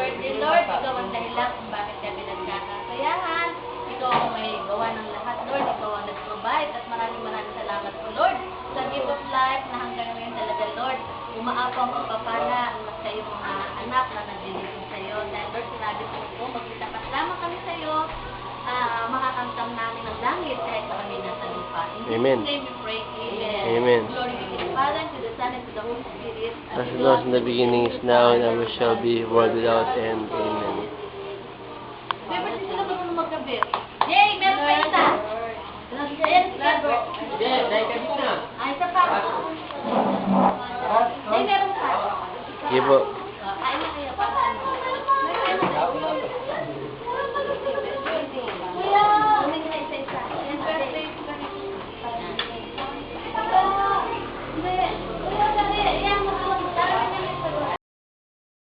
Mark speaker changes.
Speaker 1: birthday, Lord. Ikaw ang dahilan kung bakit kami nagkakasayahan. Ikaw ang may gawa ng lahat, Lord. Ikaw ang nag-provide. At maraming salamat po, Lord. Sa gift of life na hanggang ngayon talaga, Lord, umaapaw ang pagpapala sa iyong mga anak na nagdilipin sa iyo. Dahil, Lord, sinabi po, magkitapat lamang kami sa iyo, makakamtam namin ang langit kahit pa kami nasa lupa. In Jesus' name we pray, Amen.
Speaker 2: Amen.
Speaker 1: Glory be to the Father, to the Son, and to the Holy Spirit.
Speaker 2: As it was in the beginning, is now, and ever shall be, world without end. Amen.
Speaker 1: Favorite din sila marunong magkabit. Yay! Meron pa isa! Ayan, si Albert. Ay, isa pa. Ay, meron pa.
Speaker 2: Sige po.